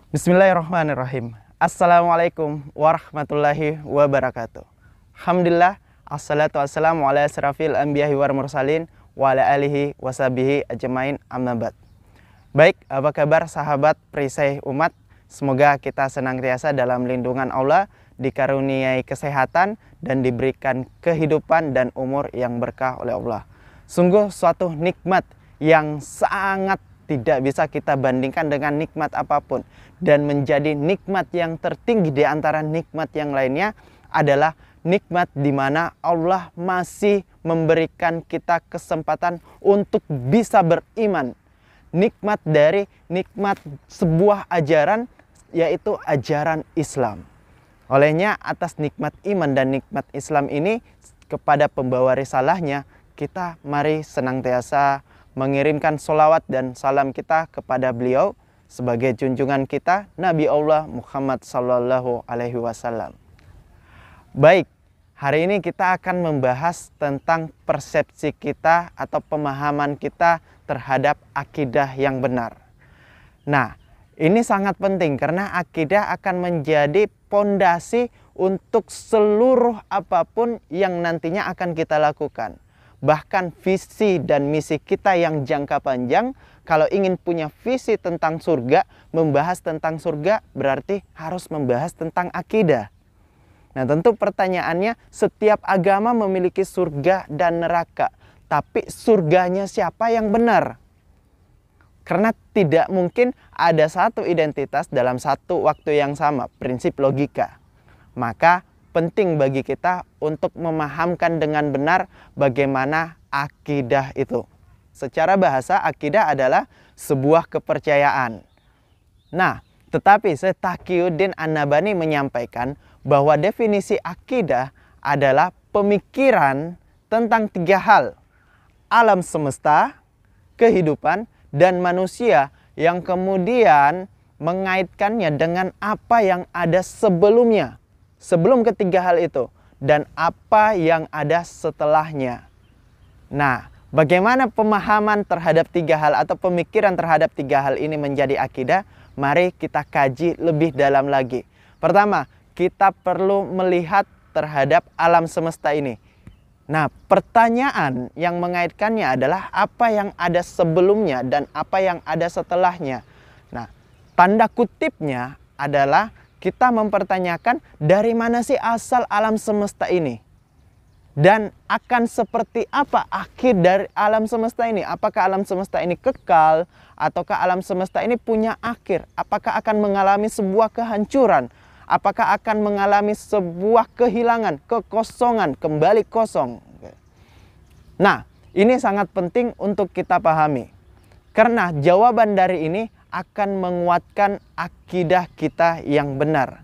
Bismillahirrahmanirrahim. Assalamualaikum warahmatullahi wabarakatuh. Alhamdulillah, assalatu wassalamu ala asrafil anbiya'i wal mursalin wa ala alihi washabihi ajmain, amma ba'd. Baik, apa kabar sahabat perisai umat? Semoga kita senantiasa dalam lindungan Allah, dikaruniai kesehatan dan diberikan kehidupan dan umur yang berkah oleh Allah. Sungguh suatu nikmat yang sangat tidak bisa kita bandingkan dengan nikmat apapun. Dan menjadi nikmat yang tertinggi di antara nikmat yang lainnya adalah nikmat di mana Allah masih memberikan kita kesempatan untuk bisa beriman. Nikmat dari nikmat sebuah ajaran, yaitu ajaran Islam. Olehnya atas nikmat iman dan nikmat Islam ini, kepada pembawa risalahnya, kita mari senantiasa mengirimkan sholawat dan salam kita kepada beliau sebagai junjungan kita, Nabi Allah Muhammad Sallallahu Alaihi Wasallam. Baik, hari ini kita akan membahas tentang persepsi kita atau pemahaman kita terhadap akidah yang benar. Nah, ini sangat penting karena akidah akan menjadi pondasi untuk seluruh apapun yang nantinya akan kita lakukan. Bahkan visi dan misi kita yang jangka panjang, kalau ingin punya visi tentang surga, membahas tentang surga berarti harus membahas tentang akidah. Nah, tentu pertanyaannya, setiap agama memiliki surga dan neraka, tapi surganya siapa yang benar? Karena tidak mungkin ada satu identitas dalam satu waktu yang sama, prinsip logika. Maka penting bagi kita untuk memahamkan dengan benar bagaimana akidah itu. Secara bahasa, akidah adalah sebuah kepercayaan. Nah, tetapi Syekh Taqiyuddin An-Nabhani menyampaikan bahwa definisi akidah adalah pemikiran tentang tiga hal: alam semesta, kehidupan, dan manusia, yang kemudian mengaitkannya dengan apa yang ada sebelumnya, sebelum ketiga hal itu, dan apa yang ada setelahnya. Nah, bagaimana pemahaman terhadap tiga hal atau pemikiran terhadap tiga hal ini menjadi akidah? Mari kita kaji lebih dalam lagi. Pertama, kita perlu melihat terhadap alam semesta ini. Nah, pertanyaan yang mengaitkannya adalah apa yang ada sebelumnya dan apa yang ada setelahnya. Nah, tanda kutipnya adalah kita mempertanyakan dari mana sih asal alam semesta ini? Dan akan seperti apa akhir dari alam semesta ini? Apakah alam semesta ini kekal? Ataukah alam semesta ini punya akhir? Apakah akan mengalami sebuah kehancuran? Apakah akan mengalami sebuah kehilangan, kekosongan, kembali kosong? Nah, ini sangat penting untuk kita pahami. Karena jawaban dari ini akan menguatkan akidah kita yang benar.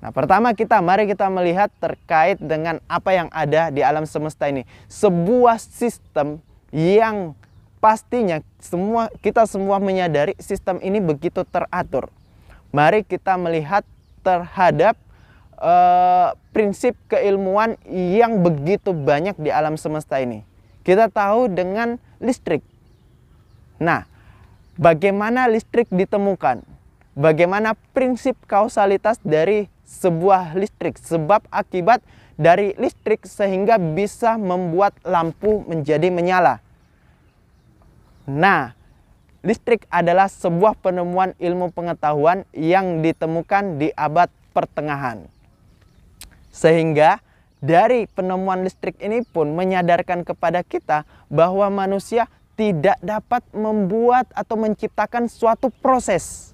Nah, pertama mari kita melihat terkait dengan apa yang ada di alam semesta ini. Sebuah sistem yang pastinya kita semua menyadari sistem ini begitu teratur. Mari kita melihat terhadap prinsip keilmuan yang begitu banyak di alam semesta ini. Kita tahu dengan listrik. Nah, bagaimana listrik ditemukan? Bagaimana prinsip kausalitas dari sebuah listrik, sebab akibat dari listrik sehingga bisa membuat lampu menjadi menyala. Nah, listrik adalah sebuah penemuan ilmu pengetahuan yang ditemukan di abad pertengahan. Sehingga dari penemuan listrik ini pun menyadarkan kepada kita bahwa manusia tidak dapat membuat atau menciptakan suatu proses.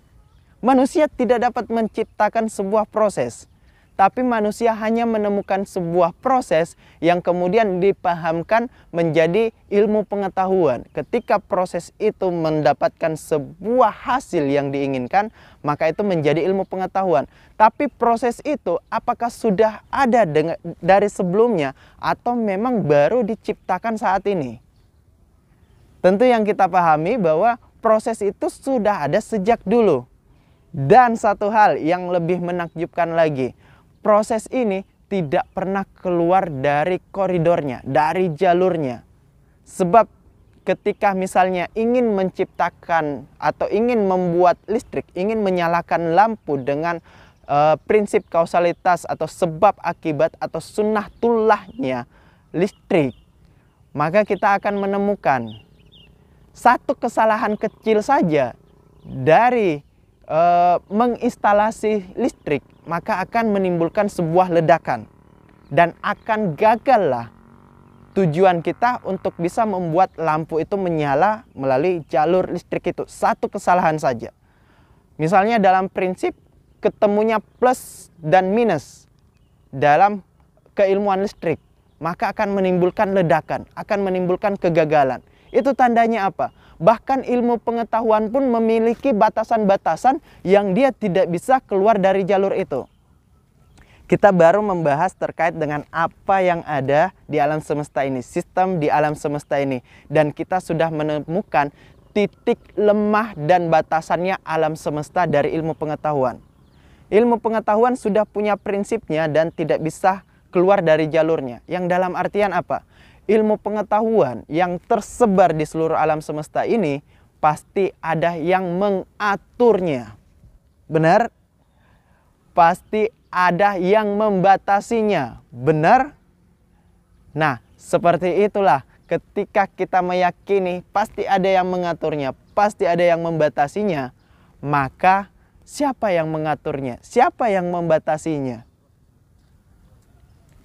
Manusia tidak dapat menciptakan sebuah proses, tapi manusia hanya menemukan sebuah proses yang kemudian dipahamkan menjadi ilmu pengetahuan. Ketika proses itu mendapatkan sebuah hasil yang diinginkan, maka itu menjadi ilmu pengetahuan. Tapi proses itu apakah sudah ada dari sebelumnya atau memang baru diciptakan saat ini? Tentu yang kita pahami bahwa proses itu sudah ada sejak dulu. Dan satu hal yang lebih menakjubkan lagi, proses ini tidak pernah keluar dari koridornya, dari jalurnya. Sebab ketika misalnya ingin menciptakan atau ingin membuat listrik, ingin menyalakan lampu dengan prinsip kausalitas atau sebab akibat atau sunnatullahnya listrik, maka kita akan menemukan satu kesalahan kecil saja dari menginstalasi listrik, maka akan menimbulkan sebuah ledakan dan akan gagallah tujuan kita untuk bisa membuat lampu itu menyala melalui jalur listrik itu. Satu kesalahan saja. Misalnya dalam prinsip ketemunya plus dan minus dalam keilmuan listrik, maka akan menimbulkan ledakan, akan menimbulkan kegagalan. Itu tandanya apa? Bahkan ilmu pengetahuan pun memiliki batasan-batasan yang dia tidak bisa keluar dari jalur itu. Kita baru membahas terkait dengan apa yang ada di alam semesta ini, sistem di alam semesta ini. Dan kita sudah menemukan titik lemah dan batasannya alam semesta dari ilmu pengetahuan. Ilmu pengetahuan sudah punya prinsipnya dan tidak bisa keluar dari jalurnya. Yang dalam artian apa? Ilmu pengetahuan yang tersebar di seluruh alam semesta ini pasti ada yang mengaturnya. Benar? Pasti ada yang membatasinya. Benar? Nah, seperti itulah ketika kita meyakini pasti ada yang mengaturnya, pasti ada yang membatasinya, maka siapa yang mengaturnya? Siapa yang membatasinya?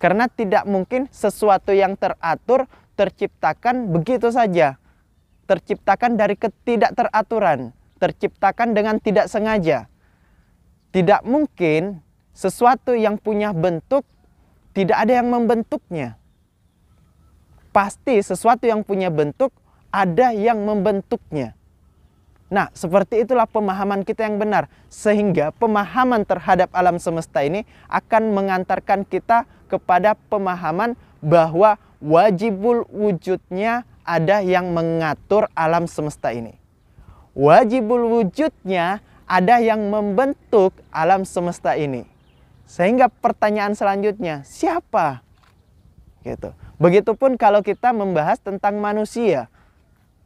Karena tidak mungkin sesuatu yang teratur terciptakan begitu saja. Terciptakan dari ketidakteraturan, terciptakan dengan tidak sengaja. Tidak mungkin sesuatu yang punya bentuk tidak ada yang membentuknya. Pasti sesuatu yang punya bentuk ada yang membentuknya. Nah, seperti itulah pemahaman kita yang benar. Sehingga pemahaman terhadap alam semesta ini akan mengantarkan kita kepada pemahaman bahwa wajibul wujudnya ada yang mengatur alam semesta ini. Wajibul wujudnya ada yang membentuk alam semesta ini. Sehingga pertanyaan selanjutnya, siapa? Gitu. Begitupun kalau kita membahas tentang manusia.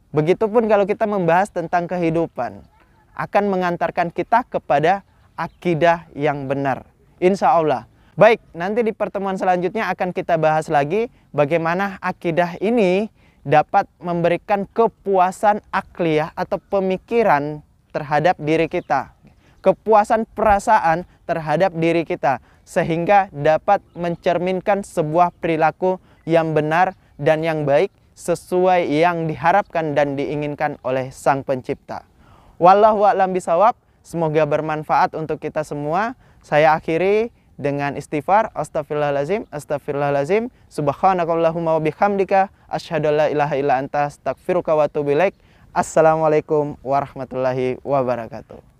Begitupun kalau kita membahas tentang kehidupan. Akan mengantarkan kita kepada akidah yang benar. Insya Allah. Baik, nanti di pertemuan selanjutnya akan kita bahas lagi bagaimana akidah ini dapat memberikan kepuasan akliyah atau pemikiran terhadap diri kita, kepuasan perasaan terhadap diri kita, sehingga dapat mencerminkan sebuah perilaku yang benar dan yang baik sesuai yang diharapkan dan diinginkan oleh Sang Pencipta. Wallahu a'lam bishawab. Semoga bermanfaat untuk kita semua. Saya akhiri dengan istighfar, astaghfirullahalazim, astaghfirullahalazim, subhanakallahumma wa bihamdika, asyhadu an la ilaha illa anta, astaghfiruka wa atubu ilaik. Assalamualaikum warahmatullahi wabarakatuh.